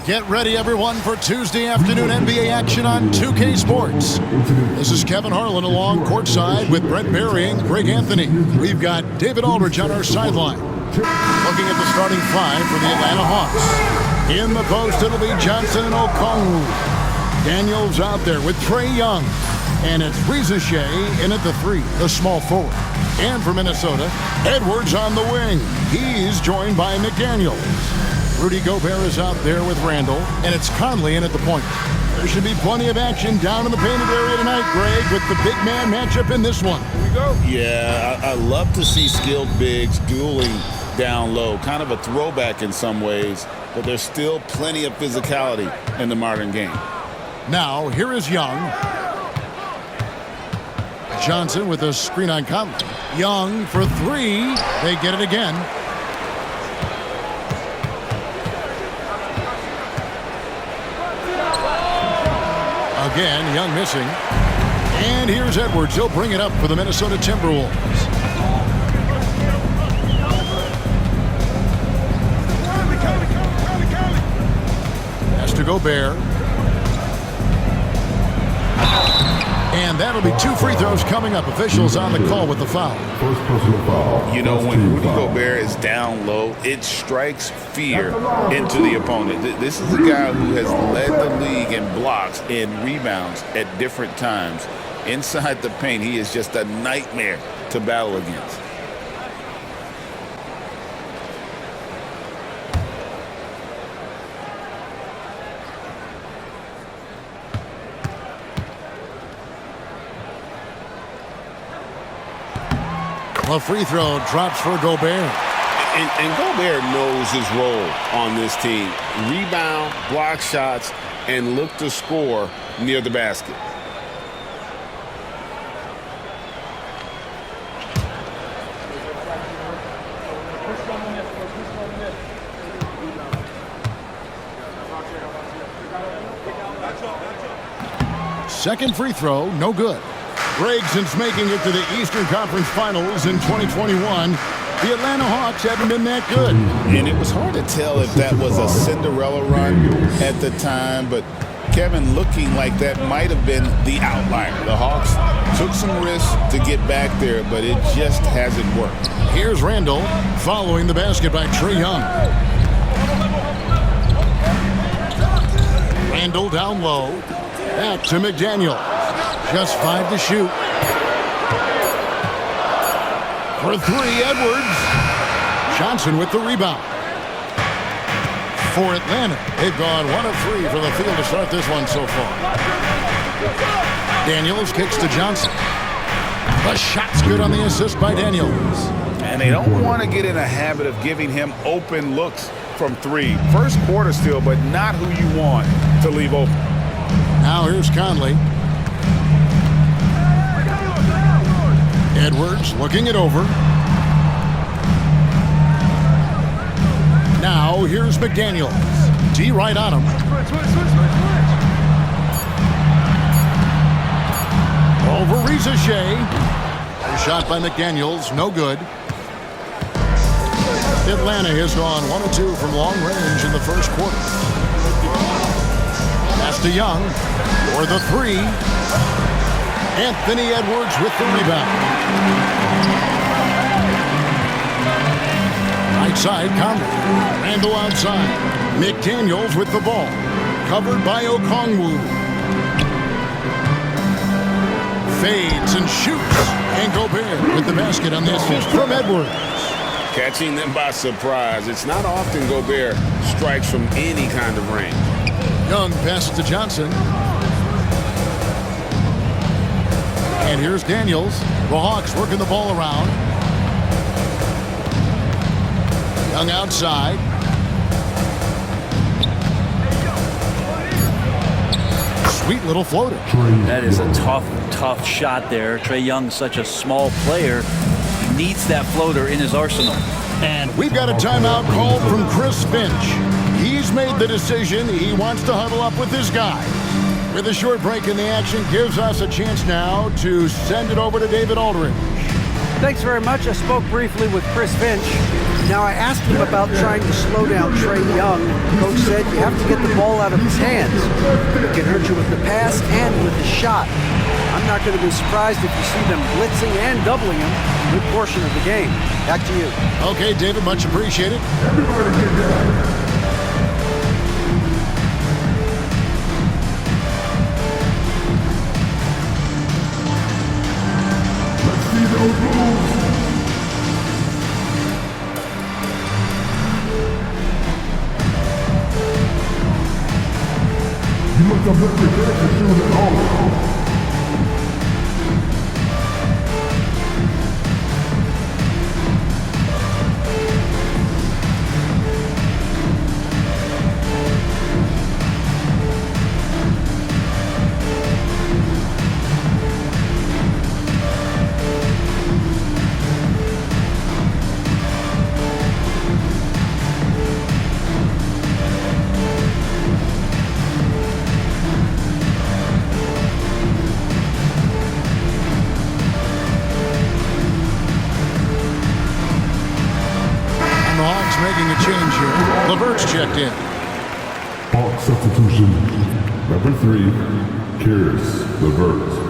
Get ready, everyone, for Tuesday afternoon NBA action on 2K Sports. This is Kevin Harlan along courtside with Brent Berry and Greg Anthony. We've got David Aldridge on our sideline. Looking at the starting five for the Atlanta Hawks. In the post, it'll be Johnson and Okongwu. Daniels out there with Trae Young. And it's Shai in at the three, the small forward. And for Minnesota, Edwards on the wing. He's joined by McDaniels. Rudy Gobert is out there with Randall, and it's Conley in at the point. There should be plenty of action down in the painted area tonight, Greg, with the big man matchup in this one. Here we go. Yeah, I love to see skilled bigs dueling down low. Kind of a throwback in some ways, but there's still plenty of physicality in the modern game. Now, here is Young. Johnson with a screen on Conley. Young for three. They get it again. Again, Young missing. And here's Edwards. He'll bring it up for the Minnesota Timberwolves. Has to Gobert. And that'll be two free throws coming up. Officials on the call with the foul. First personal foul. You know, when Rudy Gobert is down low, it strikes fear into the opponent. This is a guy who has led the league in blocks and rebounds at different times. Inside the paint, he is just a nightmare to battle against. A free throw drops for Gobert. And Gobert knows his role on this team. Rebound, block shots, and look to score near the basket. Second free throw, no good. Greg, since making it to the Eastern Conference Finals in 2021, the Atlanta Hawks haven't been that good. And it was hard to tell if that was a Cinderella run at the time, but Kevin, looking like that might have been the outlier. The Hawks took some risks to get back there, but it just hasn't worked. Here's Randall following the basket by Trae Young. Randall down low. Back to McDaniel. Just 5 to shoot. For three, Edwards. Johnson with the rebound. For Atlanta, they've gone 1 of 3 from the field to start this one so far. Daniels kicks to Johnson. The shot's good on the assist by Daniels. And they don't want to get in a habit of giving him open looks from three. First quarter still, but not who you want to leave open. Now here's Conley. Edwards looking it over. Now here's McDaniels. D right on him. Over Shai. Shot by McDaniels, no good. Atlanta has gone 1 of 2 from long range in the first quarter. Pass to Young for the three. Anthony Edwards with the rebound. Right side, Conley. Randall outside. McDaniels with the ball. Covered by Okongwu. Fades and shoots. And Gobert with the basket on the assist from Edwards. Catching them by surprise. It's not often Gobert strikes from any kind of range. Young passes to Johnson. And here's Daniels. The Hawks working the ball around. Young outside. Sweet little floater. That is a tough shot there. Trae Young, such a small player, needs that floater in his arsenal. And we've got a timeout called from Chris Finch. He's made the decision. He wants to huddle up with his guy. With a short break in the action, gives us a chance now to send it over to David Aldridge. Thanks very much. I spoke briefly with Chris Finch. Now, I asked him about trying to slow down Trae Young. Coach said you have to get the ball out of his hands. It can hurt you with the pass and with the shot. I'm not going to be surprised if you see them blitzing and doubling him a good portion of the game. Back to you. Okay, David, much appreciated. Everybody get down. Let's see those moves. You must have left your best shoes at home. Making a change here. Levert's checked in. Hawk substitution. Number 3, Karis Levert.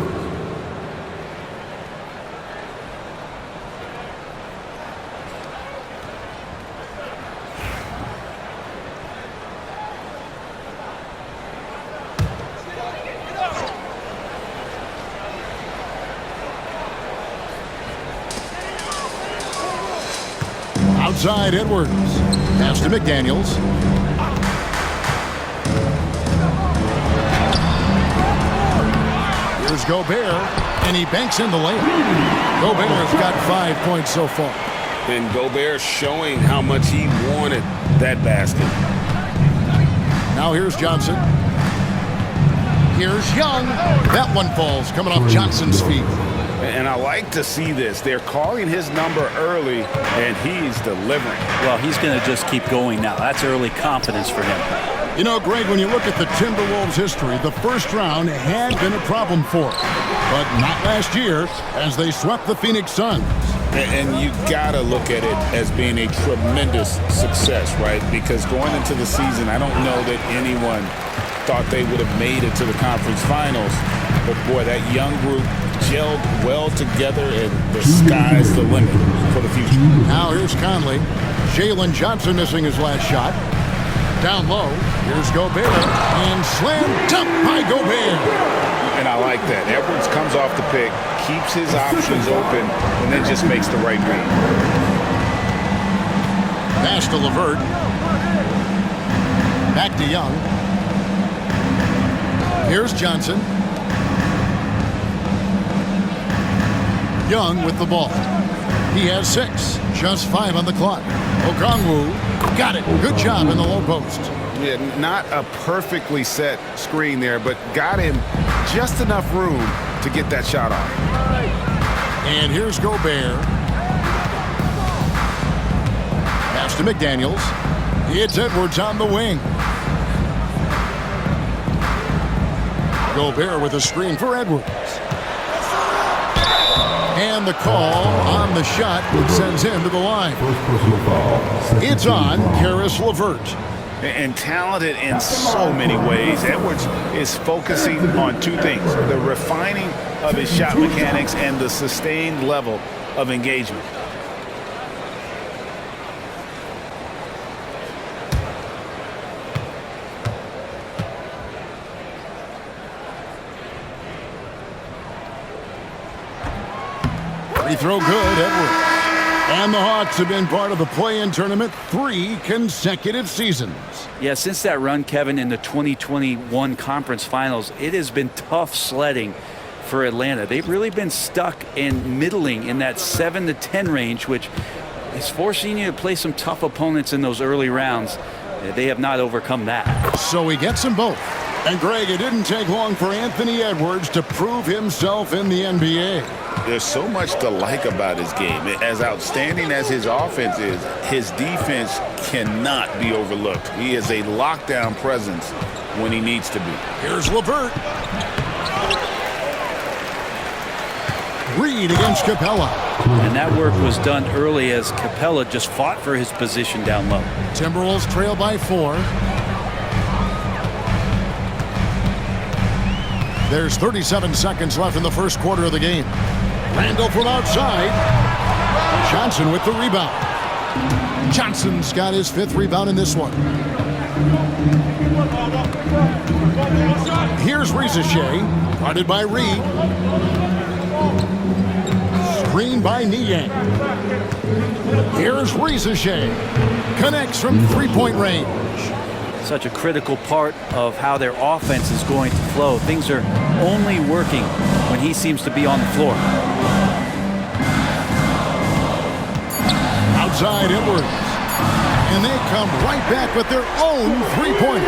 Outside Edwards. Pass to McDaniels. Here's Gobert, and he banks in the lane. Gobert has got 5 points so far. And Gobert showing how much he wanted that basket. Now here's Johnson. Here's Young. That one falls, coming off Johnson's feet. And I like to see this. They're calling his number early, and he's delivering. Well, he's going to just keep going now. That's early confidence for him. You know, Greg, when you look at the Timberwolves' history, the first round had been a problem for them. But not last year, as they swept the Phoenix Suns. And you got to look at it as being a tremendous success, right? Because going into the season, I don't know that anyone thought they would have made it to the conference finals. But, boy, that young group gelled well together, and the sky's the limit for the future. Now here's Conley. Jalen Johnson missing his last shot. Down low, here's Gobert, and slam dunk by Gobert. And I like that. Edwards comes off the pick, keeps his options open, and then just makes the right read. Pass to Levert. Back to Young. Here's Johnson. Young with the ball. He has 6, just 5 on the clock. Okongwu got it. Good job in the low post. Yeah, not a perfectly set screen there, but got him just enough room to get that shot off. And here's Gobert. Pass to McDaniels. It's Edwards on the wing. Gobert with a screen for Edwards. And the call on the shot that sends him to the line. It's on Karis Levert. And talented in so many ways. Edwards is focusing on 2 things: the refining of his shot mechanics and the sustained level of engagement. Free throw good, Edwards. And the Hawks have been part of the play-in tournament 3 consecutive seasons. Yeah, since that run, Kevin, in the 2021 conference finals, it has been tough sledding for Atlanta. They've really been stuck in middling in that 7 to 10 range, which is forcing you to play some tough opponents in those early rounds. They have not overcome that. So he gets them both. And Greg, it didn't take long for Anthony Edwards to prove himself in the NBA. There's so much to like about his game. As outstanding as his offense is, his defense cannot be overlooked. He is a lockdown presence when he needs to be. Here's Levert. Reed against Capella. And that work was done early as Capella just fought for his position down low. Timberwolves trail by 4. There's 37 seconds left in the first quarter of the game. Randall from outside. Johnson with the rebound. Johnson's got his 5th rebound in this one. Here's Ricochet, guarded by Reed. Screen by Niang. Here's Ricochet. Connects from 3-point range. Such a critical part of how their offense is going to flow. Things are only working when he seems to be on the floor. Outside Edwards. And they come right back with their own 3-pointer.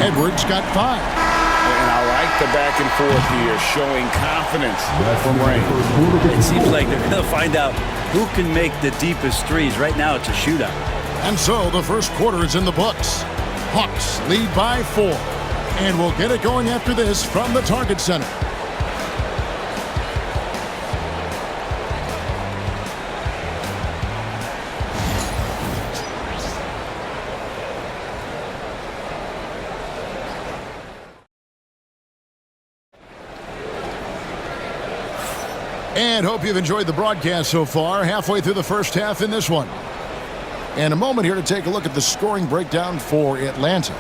Edwards got 5. And I like the back and forth here, showing confidence from Ray. It seems like they're going to find out who can make the deepest threes. Right now it's a shootout. And so the first quarter is in the books. Hawks lead by 4. And we'll get it going after this from the Target Center. And hope you've enjoyed the broadcast so far. Halfway through the first half in this one. And a moment here to take a look at the scoring breakdown for Atlanta.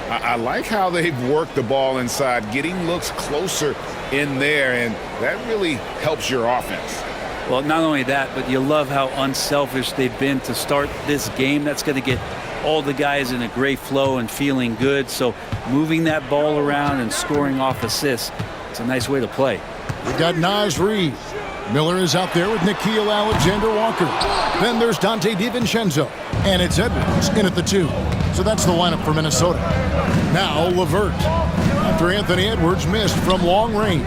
I like how they've worked the ball inside, getting looks closer in there, and that really helps your offense. Well, not only that, but you love how unselfish they've been to start this game. That's going to get all the guys in a great flow and feeling good. So moving that ball around and scoring off assists, it's a nice way to play. We've got Naz Reid. Miller is out there with Nickeil Alexander-Walker. Then there's Dante DiVincenzo. And it's Edwards in at the 2. So that's the lineup for Minnesota. Now LeVert. After Anthony Edwards missed from long range.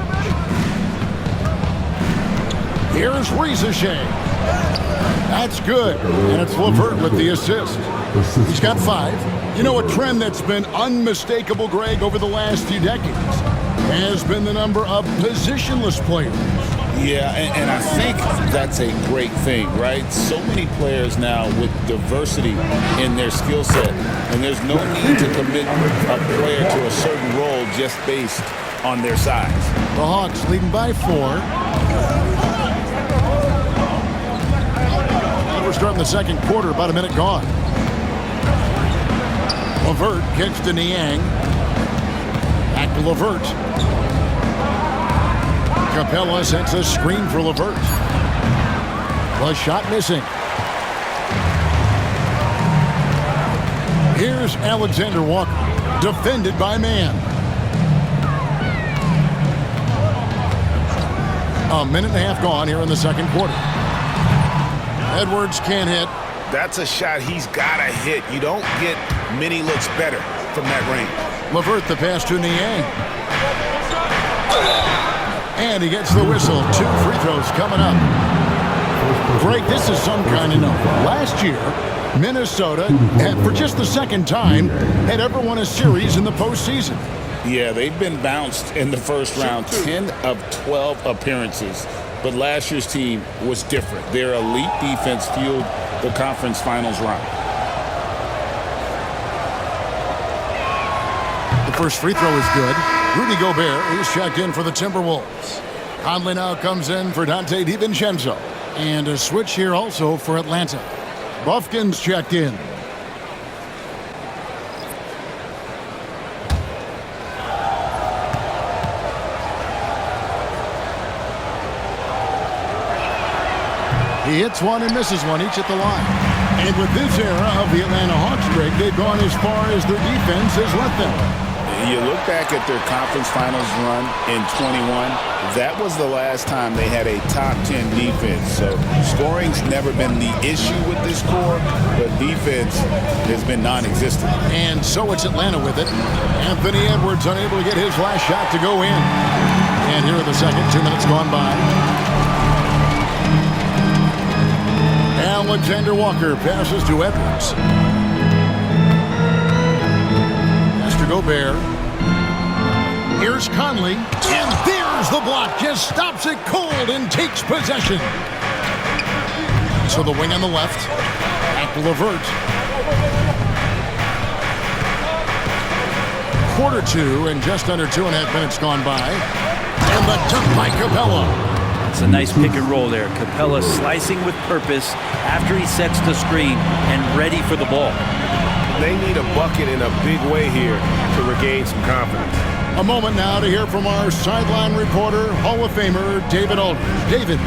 Here's Ricochet. That's good. And it's LeVert with the assist. He's got 5. You know, a trend that's been unmistakable, Greg, over the last few decades has been the number of positionless players. Yeah, and I think that's a great thing, right? So many players now with diversity in their skill set, and there's no need to commit a player to a certain role just based on their size. The Hawks leading by 4. We're starting the second quarter, about a minute gone. LeVert kicks to Niang. Back to LeVert. Capella sets a screen for LeVert. The shot missing. Here's Alexander-Walker, defended by Mann. A minute and a half gone here in the second quarter. Edwards can't hit. That's a shot he's got to hit. You don't get many looks better from that range. LeVert the pass to Niang. And he gets the whistle. 2 free throws coming up. Greg, this is some kind of number. Last year, Minnesota, for just the second time, had ever won a series in the postseason. Yeah, they've been bounced in the first round, 10 of 12 appearances. But last year's team was different. Their elite defense fueled the conference finals run. The first free throw is good. Rudy Gobert is checked in for the Timberwolves. Conley now comes in for Dante DiVincenzo. And a switch here also for Atlanta. Buffkin's checked in. He hits one and misses one, each at the line. And with this era of the Atlanta Hawks, Greg, they've gone as far as their defense has let them. You look back at their conference finals run in 21, that was the last time they had a top 10 defense. So scoring's never been the issue with this core, but defense has been non-existent. And so it's Atlanta with it. Anthony Edwards unable to get his last shot to go in. And here in the second, 2 minutes gone by. Alexander-Walker passes to Edwards. Pass to Gobert. Here's Conley. And there's Here's the block. Just stops it cold and takes possession. So the wing on the left. At Levert. 1/4 and just under 2.5 minutes gone by. And the dunk by Capella. It's a nice pick and roll there. Capella slicing with purpose after he sets the screen and ready for the ball. They need a bucket in a big way here to regain some confidence. A moment now to hear from our sideline reporter, Hall of Famer David Aldridge. David.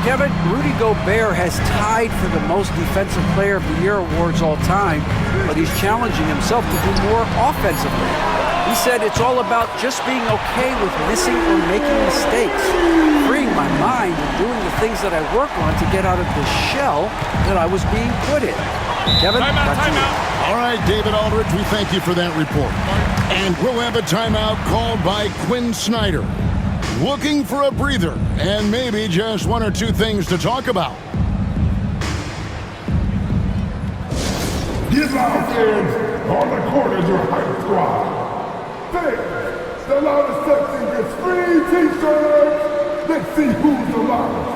Kevin, Rudy Gobert has tied for the most Defensive Player of the Year awards all time, but he's challenging himself to do more offensively. He said it's all about just being okay with missing or making mistakes, freeing my mind and doing the things that I work on to get out of the shell that I was being put in. Kevin, All right, David Aldridge, we thank you for that report. And we'll have a timeout called by Quinn Snyder. Looking for a breather and maybe just one or two things to talk about. Get loud, fans! On the court is your hype squad. Fans, the loudest section gets free t-shirts. Let's see who's the loudest.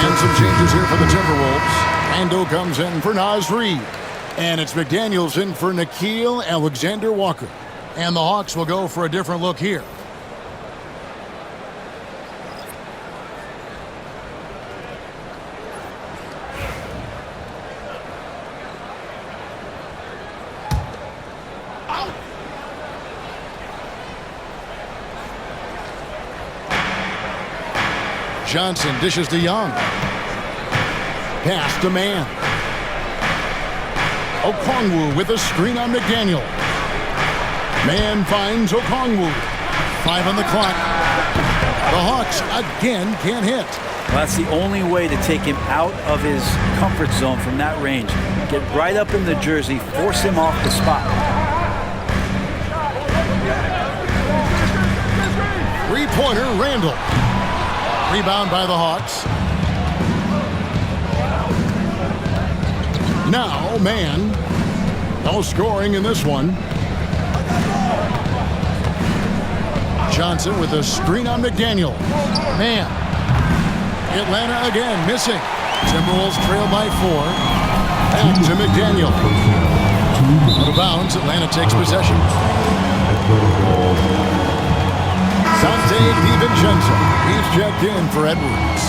And some changes here for the Timberwolves. Randall comes in for Naz Reid. And it's McDaniels in for Nickeil Alexander-Walker. And the Hawks will go for a different look here. Johnson dishes to Young. Pass to Mann. Okongwu with a screen on McDaniel. Mann finds Okongwu. 5 on the clock. The Hawks again can't hit. Well, that's the only way to take him out of his comfort zone from that range. Get right up in the jersey, force him off the spot. Three-pointer, Randall. Rebound by the Hawks. Now, Mann. No scoring in this one. Johnson with a screen on McDaniel. Mann. Atlanta again missing. Timberwolves trail by 4. Back to McDaniel. Out of bounds, Atlanta takes possession. Sante DiVincenzo, he's checked in for Edwards.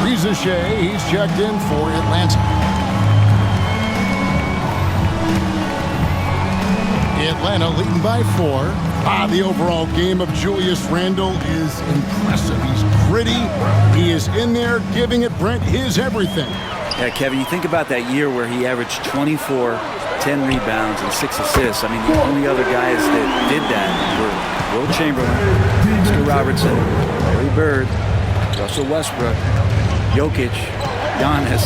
Reza Shea, he's checked in for Atlanta. Atlanta leading by 4. The overall game of Julius Randle is impressive. He's gritty. He is in there giving it, Brent, his everything. Yeah, Kevin, you think about that year where he averaged 24, 10 rebounds, and 6 assists. I mean, the only other guys that did that were Will Chamberlain, Oscar Robertson, Larry Bird, Russell Westbrook, Jokic, Giannis.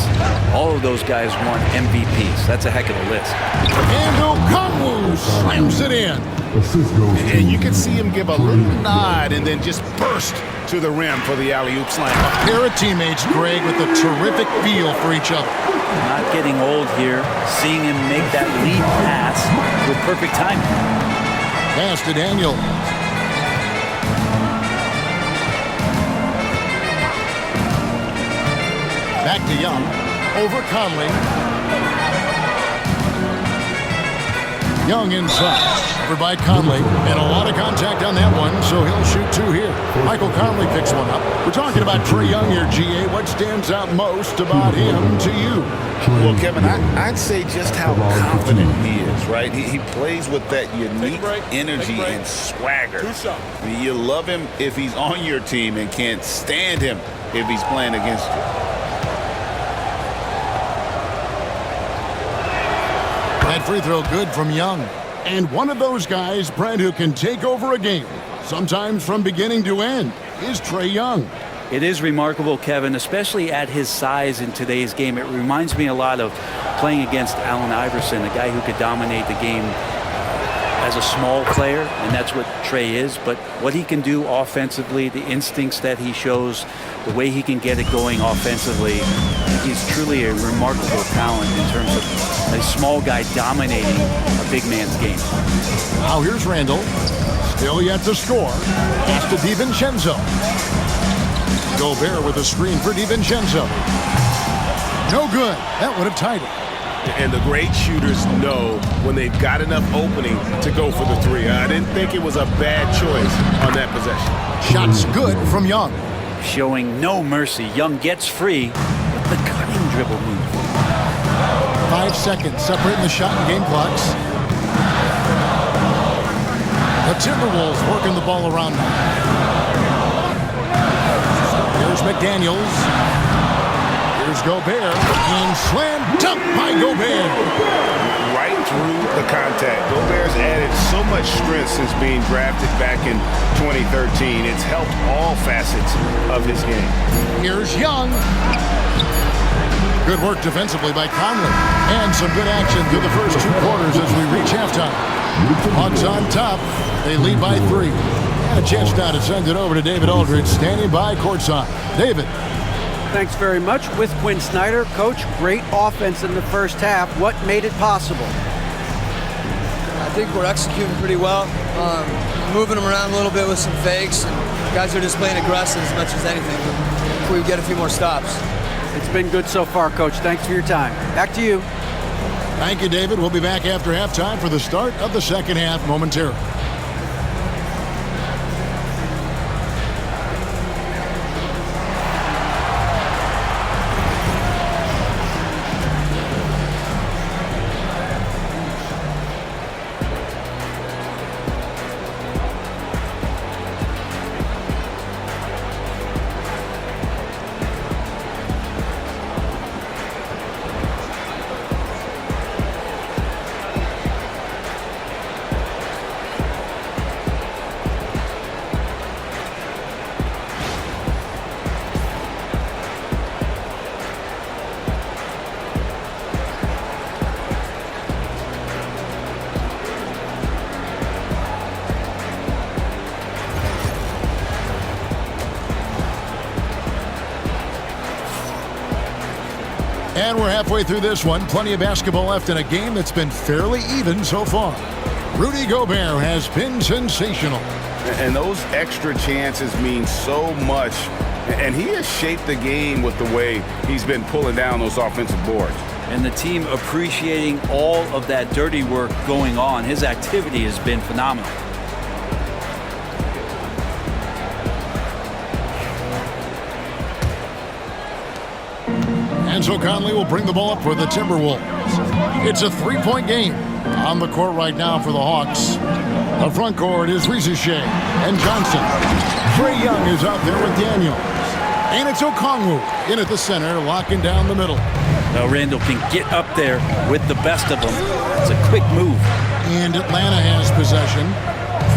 All of those guys won MVPs. That's a heck of a list. And Okongwu slams it in. And you can see him give a little nod and then just burst to the rim for the alley-oop slam. A pair of teammates, Greg, with a terrific feel for each other. Not getting old here, seeing him make that lead pass with perfect timing. Pass to Daniel. Back to Young. Over Conley. Young inside. Covered by Conley. And a lot of contact on that one, so he'll shoot 2 here. Michael Conley picks one up. We're talking about Trae Young here, GA. What stands out most about him to you? Well, Kevin, I'd say just how confident he is, right? He plays with that unique energy and swagger. You love him if he's on your team and can't stand him if he's playing against you. That free throw good from Young. And one of those guys, Brent, who can take over a game, sometimes from beginning to end, is Trae Young. It is remarkable, Kevin, especially at his size in today's game. It reminds me a lot of playing against Allen Iverson, a guy who could dominate the game as a small player, and that's what Trae is. But what he can do offensively, the instincts that he shows, the way he can get it going offensively, he's truly a remarkable talent in terms of a small guy dominating a big man's game. Now here's Randall. Still yet to score. Pass to DiVincenzo. Gobert with a screen for DiVincenzo. No good. That would have tied it. And the great shooters know when they've got enough opening to go for the 3. I didn't think it was a bad choice on that possession. Shots good from Young. Showing no mercy. Young gets free with the cutting dribble move. 5 seconds separating the shot and game clocks. The Timberwolves working the ball around now. Here's McDaniels. Here's Gobert. And slam dunk by Gobert. Right through the contact. Gobert's added so much strength since being drafted back in 2013. It's helped all facets of his game. Here's Young. Good work defensively by Conley. And some good action through the first 2 quarters as we reach halftime. Hawks on top. They lead by 3. And a chance now to send it over to David Aldridge, standing by courtside. David. Thanks very much. With Quinn Snyder, Coach, great offense in the first half. What made it possible? I think we're executing pretty well. Moving them around a little bit with some fakes. And guys are just playing aggressive as much as anything. If we get a few more stops. It's been good so far, Coach. Thanks for your time. Back to you. Thank you, David. We'll be back after halftime for the start of the second half momentarily. And we're halfway through this one. Plenty of basketball left in a game that's been fairly even so far. Rudy Gobert has been sensational. And those extra chances mean so much. And he has shaped the game with the way he's been pulling down those offensive boards. And the team appreciating all of that dirty work going on. His activity has been phenomenal. And so Conley will bring the ball up for the Timberwolves. It's a 3-point game on the court right now for the Hawks. The front court is Shea and Johnson. Trae Young is out there with Daniels. And it's Okongwu in at the center, locking down the middle. Now Randall can get up there with the best of them. It's a quick move. And Atlanta has possession,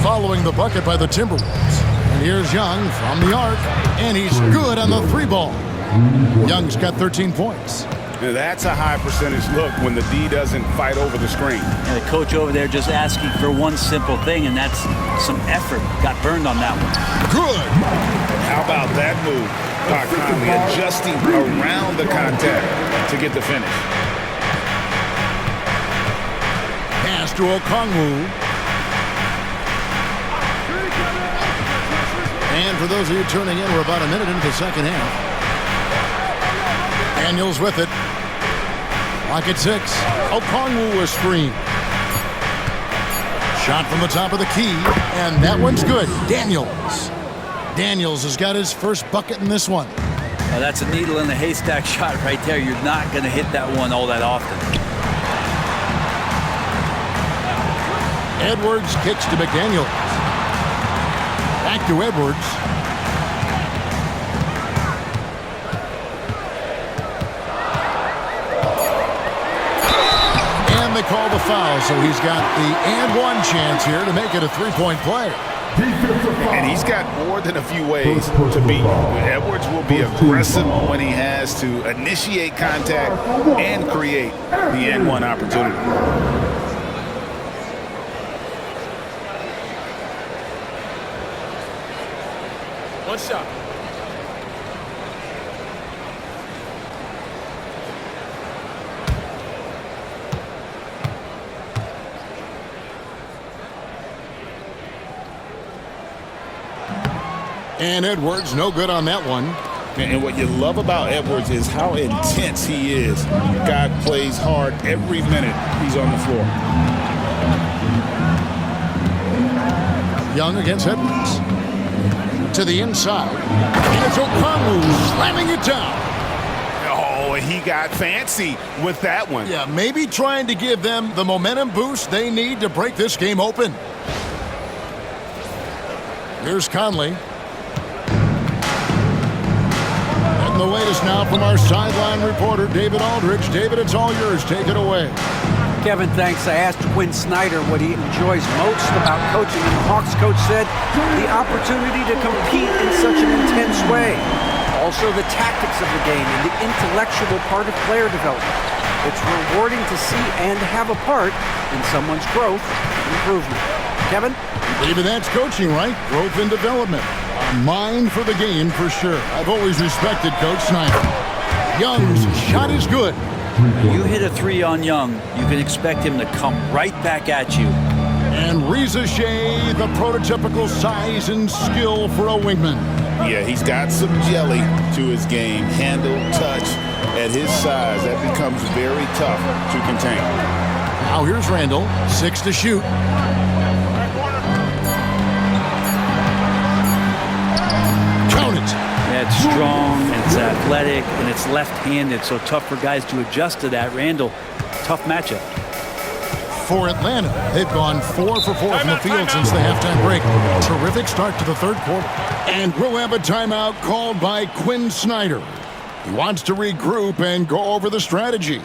following the bucket by the Timberwolves. And here's Young from the arc, and he's good on the 3-ball. Young's got 13 points. Now that's a high percentage look when the D doesn't fight over the screen. And the coach over there just asking for one simple thing, and that's some effort. Got burned on that one. Good. How about that move by Conley, adjusting around the contact to get the finish. Pass to Okongwu. And for those of you tuning in, we're about a minute into the second half. Daniels with it. Lock at 6. Okongwu a screen. Shot from the top of the key, and that one's good. Daniels has got his first bucket in this one. Well, that's a needle in the haystack shot right there. You're not going to hit that one all that often. Edwards kicks to McDaniels. Back to Edwards. And they call the foul, so he's got the and one chance here to make it a three-point play. And he's got more than a few ways to beat you. Edwards will be aggressive when he has to initiate contact and create the and one opportunity. One shot. And Edwards, no good on that one. And what you love about Edwards is how intense he is. Guy plays hard every minute he's on the floor. Young against Edwards. To the inside. And it's Okongwu slamming it down. Oh, he got fancy with that one. Yeah, maybe trying to give them the momentum boost they need to break this game open. Here's Conley. The latest now from our sideline reporter, David Aldridge. David, it's all yours. Take it away. Kevin, thanks. I asked Quinn Snyder what he enjoys most about coaching, and the Hawks coach said the opportunity to compete in such an intense way. Also, the tactics of the game and the intellectual part of player development. It's rewarding to see and have a part in someone's growth and improvement. Kevin? Maybe that's coaching, right? Growth and development. A mind for the game for sure. I've always respected Coach Snyder. Young's shot is good. You hit a three on Young, you can expect him to come right back at you. And Reza Shea, the prototypical size and skill for a wingman. Yeah, he's got some jelly to his game. Handle, touch. At his size, that becomes very tough to contain. Now here's Randall. 6 to shoot. Count it. Yeah, it's strong, and it's athletic, and it's left-handed, so tough for guys to adjust to that. Randall, tough matchup. For Atlanta, they've gone 4 for 4 from the field since the halftime break. Terrific start to the third quarter. And we'll have a timeout called by Quinn Snyder. He wants to regroup and go over the strategy.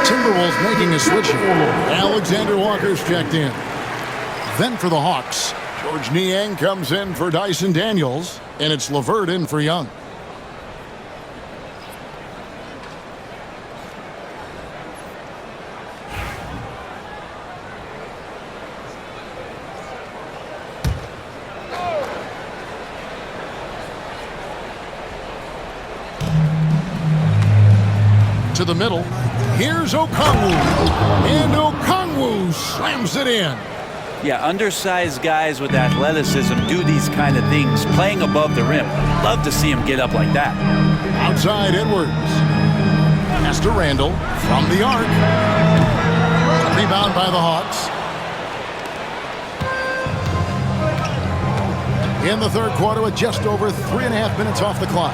Timberwolves making a switch here. Alexander Walker's checked in. Then for the Hawks, George Niang comes in for Dyson Daniels, and it's LeVert in for Young. To the middle. Here's Okongwu. And Okongwu slams it in. Yeah, undersized guys with athleticism do these kind of things, playing above the rim. Love to see him get up like that. Outside Edwards. Pass to Randall from the arc. Rebound by the Hawks. In the third quarter with just over 3.5 minutes off the clock.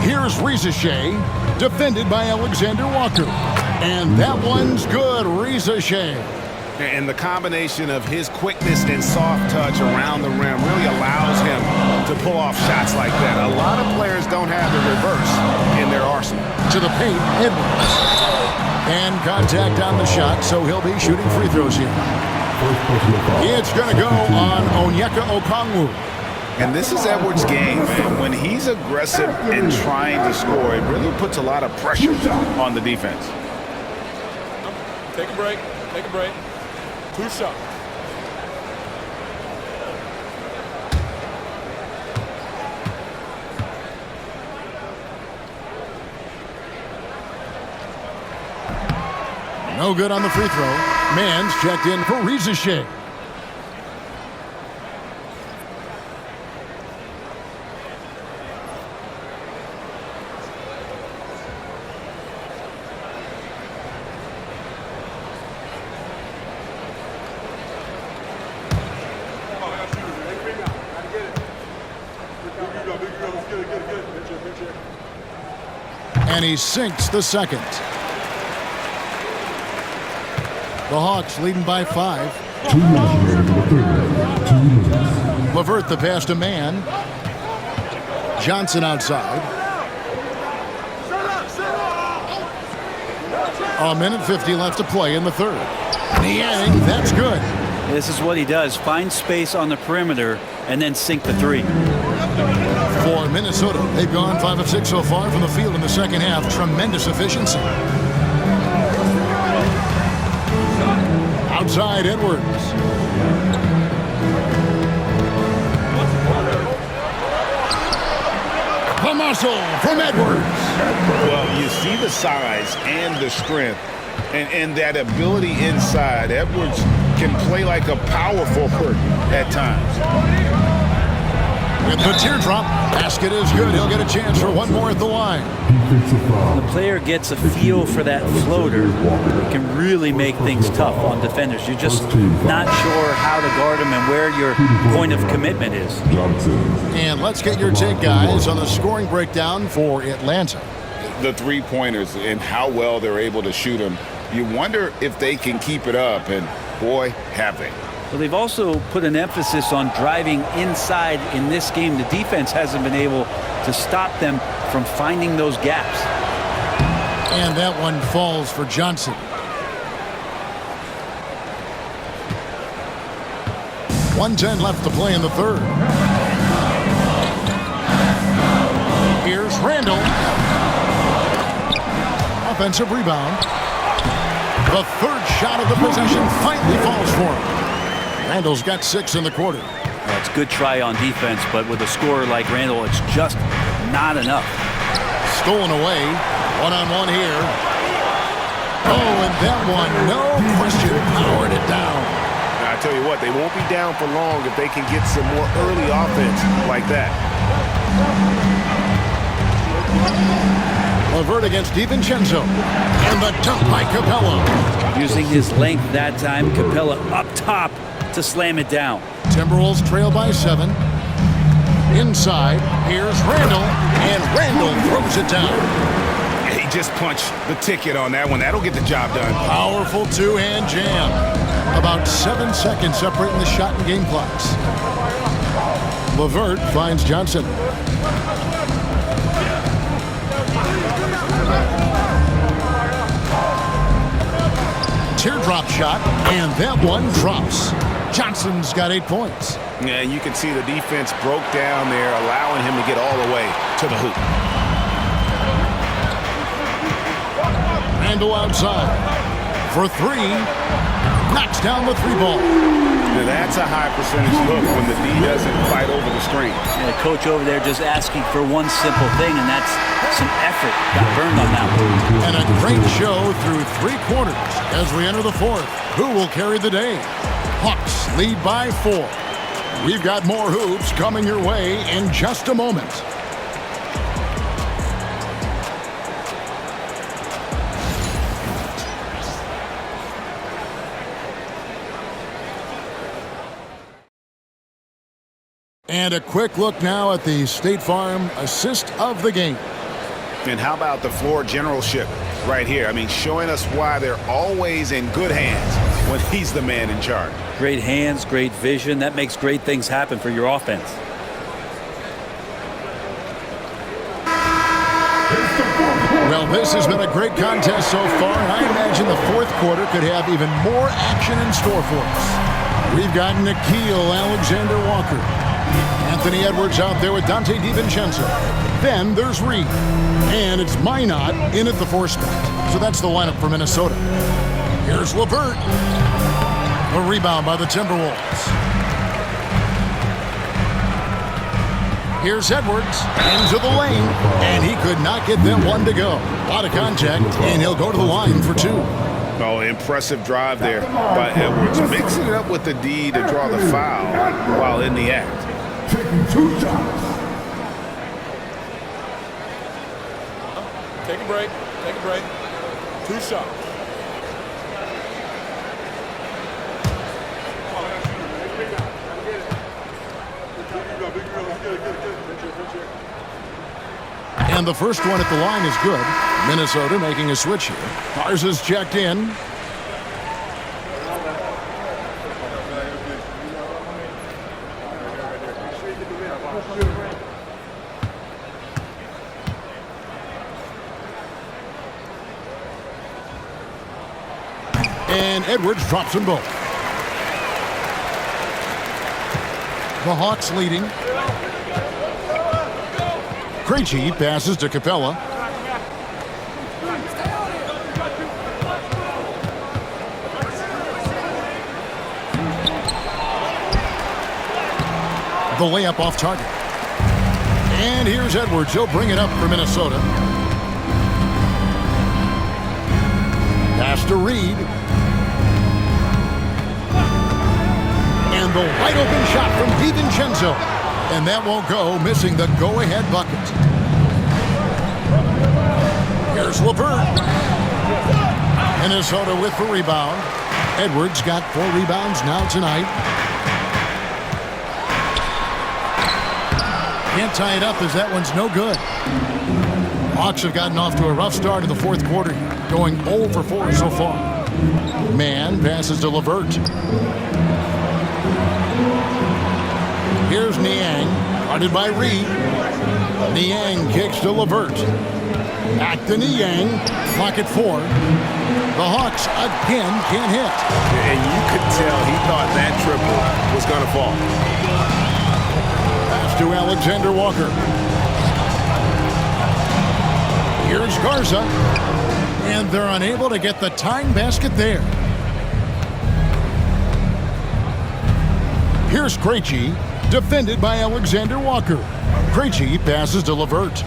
Here's Ricochet, defended by Alexander Walker. And that one's good, Ricochet. And the combination of his quickness and soft touch around the rim really allows him to pull off shots like that. A lot of players don't have the reverse in their arsenal. To the paint, Edwards. And contact on the shot, so he'll be shooting free throws here. It's going to go on Onyeka Okongwu. And this is Edwards' game, man. When he's aggressive and trying to score, it really puts a lot of pressure on the defense. Take a break. Take a break. 2 shots. No good on the free throw. Mann's checked in for Ricochet. And he sinks the second. The Hawks leading by 5. 2 minutes. 2 minutes. LeVert the pass to Mann. Johnson outside. A minute 50 left to play in the third. Niang, that's good. This is what he does. Find space on the perimeter and then sink the three. For Minnesota, they've gone 5 of 6 so far from the field in the second half. Tremendous efficiency. Outside Edwards. The muscle from Edwards. Well, you see the size and the strength and that ability inside. Edwards can play like a power forward at times. With the teardrop, basket is good. He'll get a chance for one more at the line. The player gets a feel for that floater. It can really make things tough on defenders. You're just not sure how to guard him and where your point of commitment is. And let's get your take, guys, on the scoring breakdown for Atlanta. The three-pointers and how well they're able to shoot them. You wonder if they can keep it up, and boy, have they. Well, they've also put an emphasis on driving inside in this game. The defense hasn't been able to stop them from finding those gaps. And that one falls for Johnson. .110 left to play in the third. Here's Randall. Offensive rebound. The third shot of the possession finally falls for him. Randall's got 6 in the quarter. Well, it's a good try on defense, but with a scorer like Randall, it's just not enough. Stolen away. One-on-one here. Oh, and that one, no question, powered it down. Now, I tell you what, they won't be down for long if they can get some more early offense like that. LeVert against DiVincenzo. And the dunk by Capella. Using his length that time, Capella up top to slam it down. Timberwolves trail by 7. Inside, here's Randall, and Randall throws it down. He just punched the ticket on that one. That'll get the job done. Powerful two-hand jam. About 7 seconds separating the shot and game clocks. LeVert finds Johnson. Teardrop shot, and that one drops. Johnson's got 8 points. Yeah, you can see the defense broke down there, allowing him to get all the way to the hoop. Randall outside for 3. Knocks down the 3 ball. Now that's a high percentage look when the D doesn't fight over the screen. And the coach over there just asking for one simple thing, and that's some effort. Got burned on that one. And a great show through 3 quarters as we enter the fourth. Who will carry the day? Hawks lead by 4. We've got more hoops coming your way in just a moment. And a quick look now at the State Farm assist of the game. And how about the floor generalship right here? I mean, showing us why they're always in good hands when he's the man in charge. Great hands, great vision. That makes great things happen for your offense. Well, this has been a great contest so far, and I imagine the fourth quarter could have even more action in store for us. We've got Nickeil Alexander-Walker. Anthony Edwards out there with Dante DiVincenzo. Then there's Reed. And it's Minot in at the 4 spot. So that's the lineup for Minnesota. Here's LeVert. A rebound by the Timberwolves. Here's Edwards into the lane. And he could not get them one to go. A lot of contact, and he'll go to the line for 2. Oh, impressive drive there by Edwards. Mixing it up with the D to draw the foul while in the act. Taking 2 shots. Take a break. Take a break. 2 shots. And the first one at the line is good. Minnesota making a switch here. Ours is checked in. And Edwards drops them both. The Hawks leading. Krejci passes to Capella. The layup off target. And here's Edwards. He'll bring it up for Minnesota. Pass to Reed. And the wide open shot from DiVincenzo. And that won't go, missing the go-ahead bucket. Here's LeVert. Minnesota with the rebound. Edwards got 4 rebounds now tonight. Can't tie it up as that one's no good. Hawks have gotten off to a rough start in the fourth quarter, going 0 for 4 so far. Mann passes to LeVert. Here's Niang, guarded by Reed. Niang kicks to LeVert. Back to Niang, clock at 4. The Hawks again can't hit. And you could tell he thought that triple was going to fall. Pass to Alexander-Walker. Here's Garza. And they're unable to get the tying basket there. Here's Krejci. Defended by Alexander-Walker. Krejci passes to LeVert.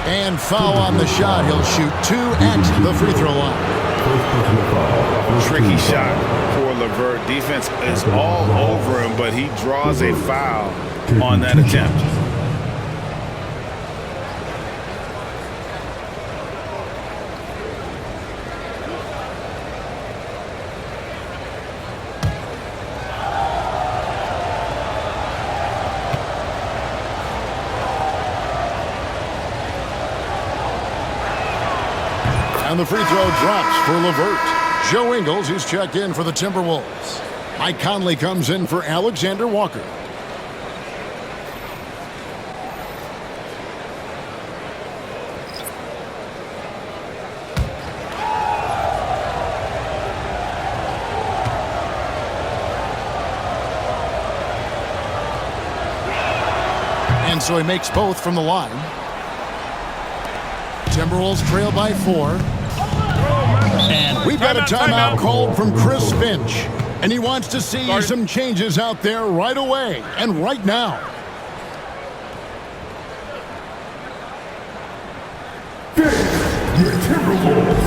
And foul on the shot. He'll shoot 2 at the free throw line. Tricky shot for LeVert. Defense is all over him, but he draws a foul on that attempt. And the free throw drops for LeVert. Joe Ingles, he's checked in for the Timberwolves. Mike Conley comes in for Alexander-Walker. And so he makes both from the line. Timberwolves trail by 4. And we've got a timeout called from Chris Finch. And he wants to see some changes out there right away and right now. Your Timberwolves.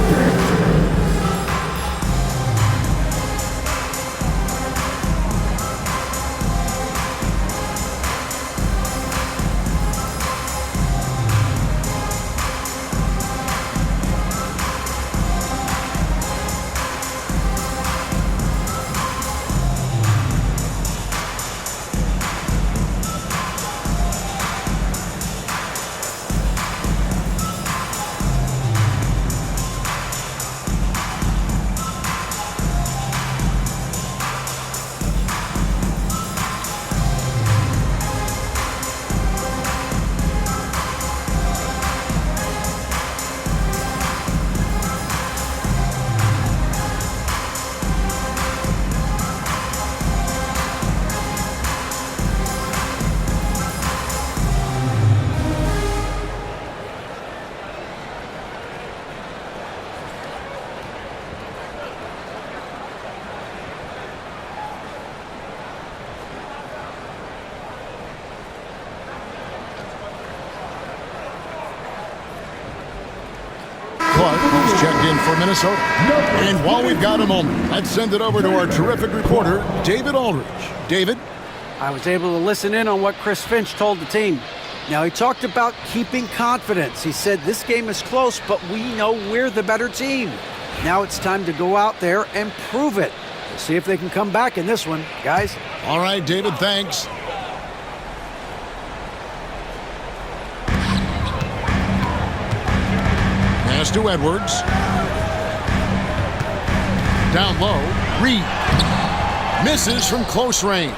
He's checked in for Minnesota. And while we've got a moment, let's send it over to our terrific reporter, David Aldridge. David? I was able to listen in on what Chris Finch told the team. Now, he talked about keeping confidence. He said, this game is close, but we know we're the better team. Now it's time to go out there and prove it. We'll see if they can come back in this one, guys. All right, David, thanks. Pass to Edwards. Down low, Reed. Misses from close range.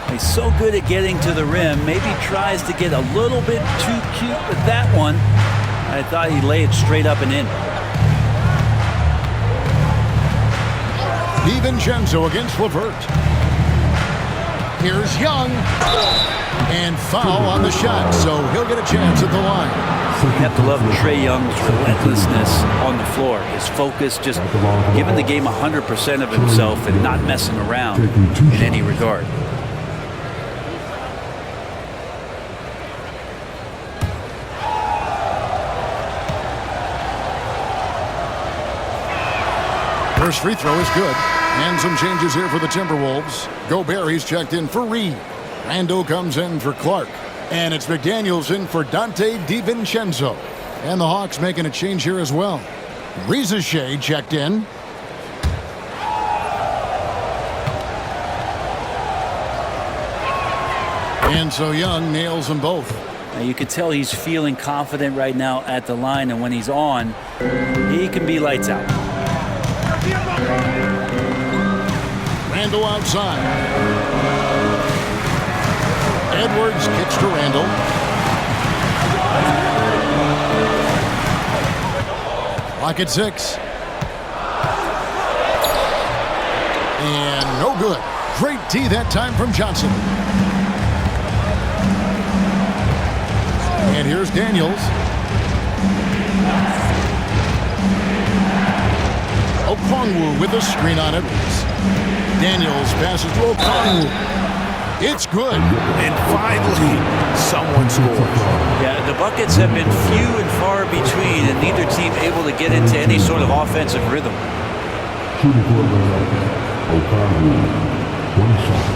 He's so good at getting to the rim. Maybe tries to get a little bit too cute with that one. I thought he'd lay it straight up and in. DiVincenzo against Levert. Here's Young. And foul on the shot, so he'll get a chance at the line. You have to love Trae Young's relentlessness on the floor. His focus, just giving the game 100% of himself and not messing around in any regard. First free throw is good. And some changes here for the Timberwolves. Gobert, he's checked in for Reed. Randall comes in for Clark. And it's McDaniels in for Dante DiVincenzo. And the Hawks making a change here as well. Rizachet checked in. And so Young nails them both. Now you could tell he's feeling confident right now at the line, and when he's on, he can be lights out. Randall outside. Edwards kicks to Randall. Clock at 6. And no good. Great D that time from Johnson. And here's Daniels. Okongwu with a screen on Edwards. Daniels passes to Okongwu. It's good. And finally, someone scores. Yeah, the buckets have been few and far between, and neither team able to get into any sort of offensive rhythm. Shooting quarterback, Okongwu, 1 shot.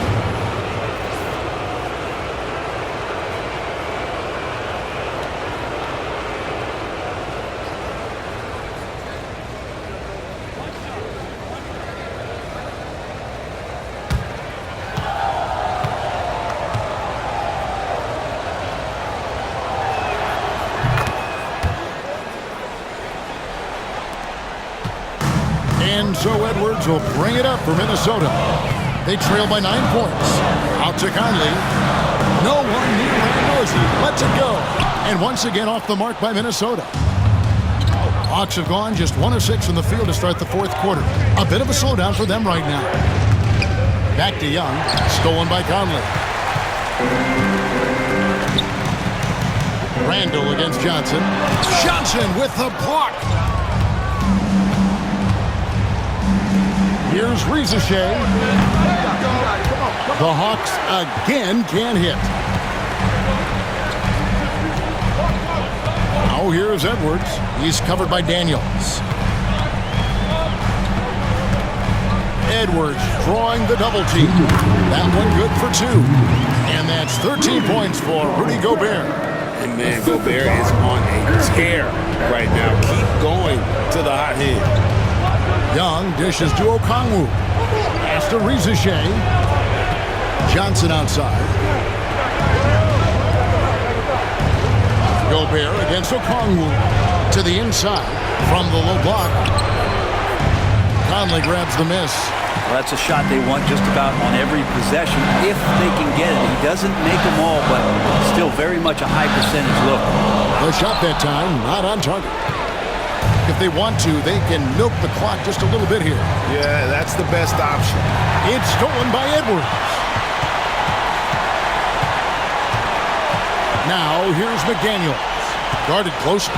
And so Edwards will bring it up for Minnesota. They trail by 9 points. Out to Conley. No one near Randall as he lets it go. And once again off the mark by Minnesota. Hawks have gone just 1 of 6 from the field to start the 4th quarter. A bit of a slowdown for them right now. Back to Young. Stolen by Conley. Randall against Johnson. Johnson with the block. Here's Rizachet. The Hawks again can't hit. Now here's Edwards. He's covered by Daniels. Edwards drawing the double team. That one good for 2. And that's 13 points for Rudy Gobert. And man, Gobert is on a tear right now. Keep going to the hot hand. Young dishes to Okongwu. Pass to Rizachet. Johnson outside. Gobert against Okongwu. To the inside from the low block. Conley grabs the miss. Well, that's a shot they want just about on every possession if they can get it. He doesn't make them all, but still very much a high percentage look. The shot that time not on target. If they want to, they can milk the clock just a little bit here. Yeah, that's the best option. It's stolen by Edwards. Now here's McDaniels. Guarded closer.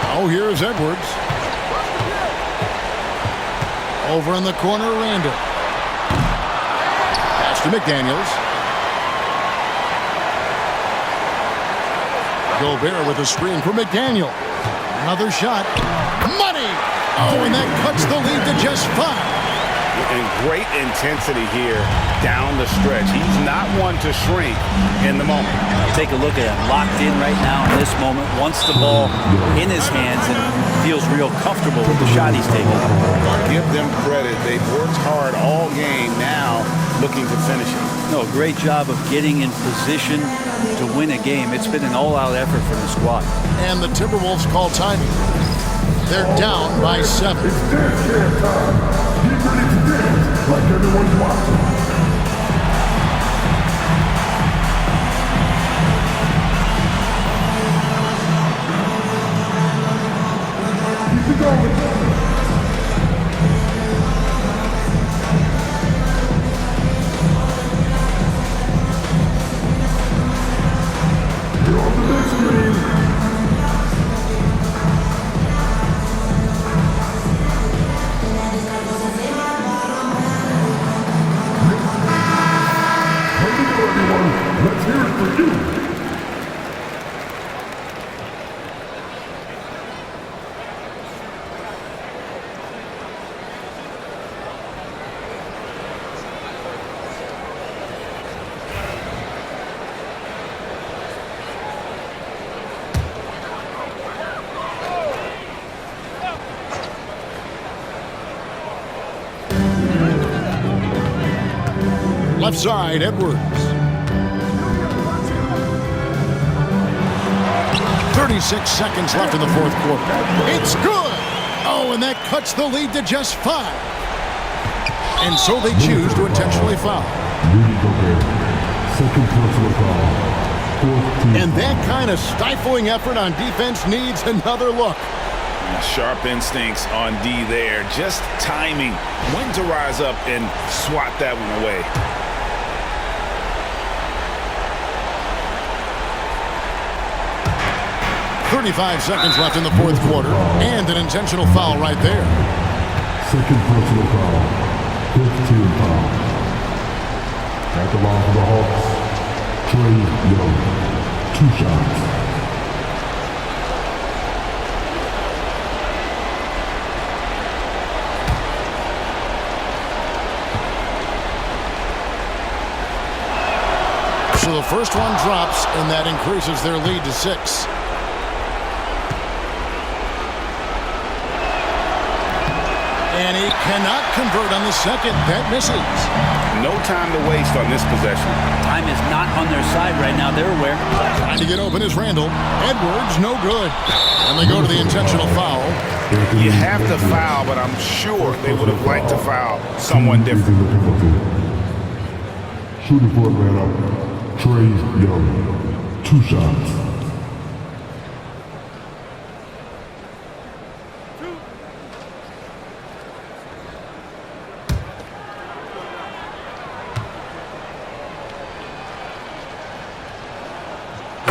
Now here's Edwards. Over in the corner, Randall. Pass to McDaniels. Gobert with a screen for McDaniel. Another shot. Money! Oh, and that cuts the lead to just 5. And great intensity here down the stretch. He's not one to shrink in the moment. Take a look at him, locked in right now in this moment, wants the ball in his hands and feels real comfortable with the shot he's taking. Give them credit. They've worked hard all game, now looking to finish it. No, great job of getting in position to win a game. It's been an all-out effort from the squad. And the Timberwolves call timing. They're down by 7. It's dance jam time. Get ready to dance like everyone's watching. Keep it going. You're on the big screen. Let's hear it for you. Left side, Edwards. 36 seconds left in the fourth quarter. It's good! Oh, and that cuts the lead to just 5. And so they choose to intentionally foul. Second personal foul. And that kind of stifling effort on defense needs another look. Sharp instincts on D there. Just timing when to rise up and swat that one away. .35 seconds left in the fourth quarter, and an intentional foul right there. Second personal foul. 15 foul. At the line for the Hawks, Trey Young. 2 shots. So the first one drops, and that increases their lead to 6. And he cannot convert on the second. That misses. No time to waste on this possession. Time is not on their side right now. They're aware. Trying to get open is Randall. Edwards, no good. And they go to the intentional foul. You have to foul, but I'm sure they would have liked to foul someone different. Shooting for Atlanta, Trey Young. 2 shots.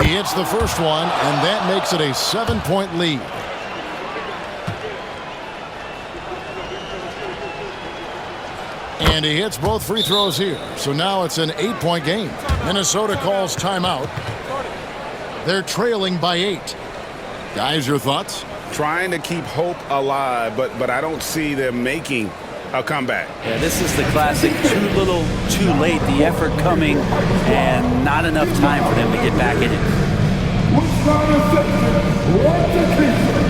He hits the first one, and that makes it a 7-point lead. And he hits both free throws here. So now it's an 8-point game. Minnesota calls timeout. They're trailing by 8. Guys, your thoughts? Trying to keep hope alive, but I don't see them making a comeback. Yeah, this is the classic too little, too late. The effort coming and not enough time for them to get back in it. What's not a second? What's a case?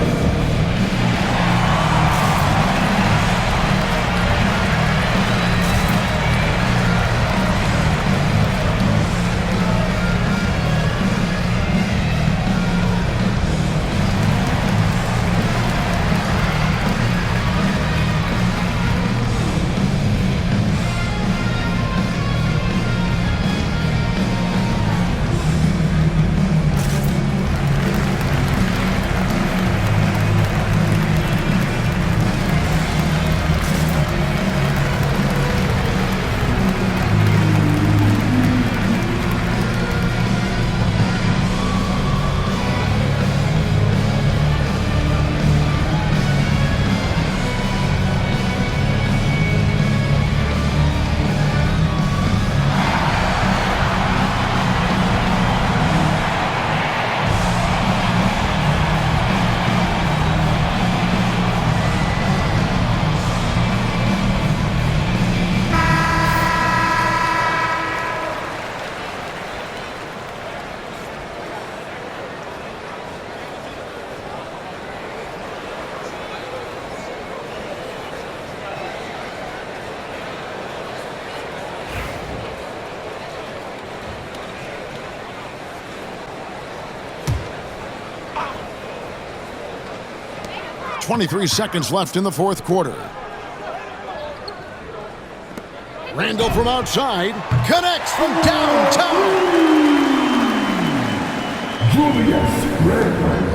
23 seconds left in the fourth quarter. Randall from outside connects from downtown.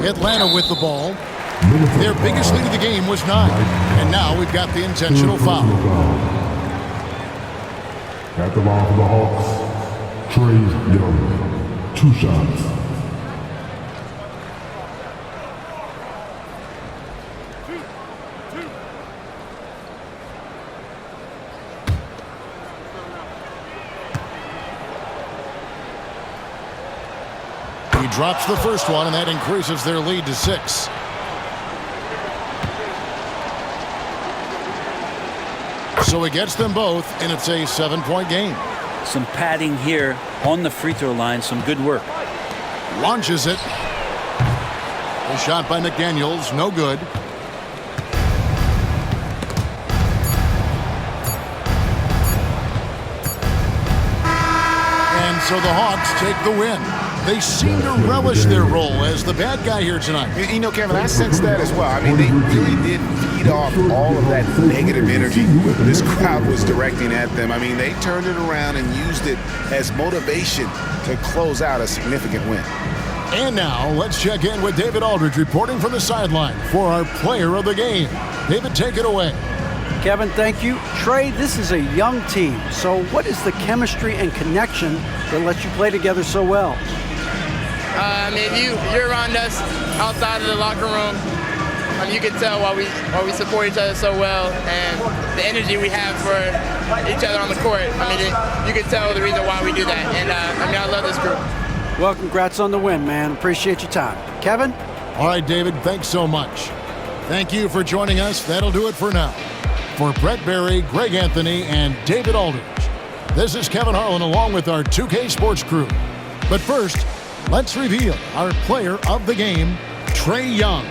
Atlanta with the ball. Their biggest lead of the game was 9. And now we've got the intentional foul. At the line for the Hawks, Trey Young. 2 shots. He drops the first one, and that increases their lead to 6. So he gets them both, and it's a 7-point game. Some padding here on the free throw line. Some good work. Launches it. A shot by McDaniels, no good. And so the Hawks take the win. They seem to relish their role as the bad guy here tonight. You know, Kevin, I sense that as well. I mean, they really did feed off all of that negative energy this crowd was directing at them. I mean, they turned it around and used it as motivation to close out a significant win. And now let's check in with David Aldridge reporting from the sideline for our player of the game. David, take it away. Kevin, thank you. Trey, this is a young team. So what is the chemistry and connection that lets you play together so well? I mean, you're around us outside of the locker room. You can tell why we support each other so well, and the energy we have for each other on the court. I mean, you can tell the reason why we do that. And I love this group. Well, congrats on the win, man. Appreciate your time. Kevin? All right, David, thanks so much. Thank you for joining us. That'll do it for now. For Brett Barry, Greg Anthony, and David Aldridge, this is Kevin Harlan along with our 2K Sports crew. But first, let's reveal our player of the game, Trey Young.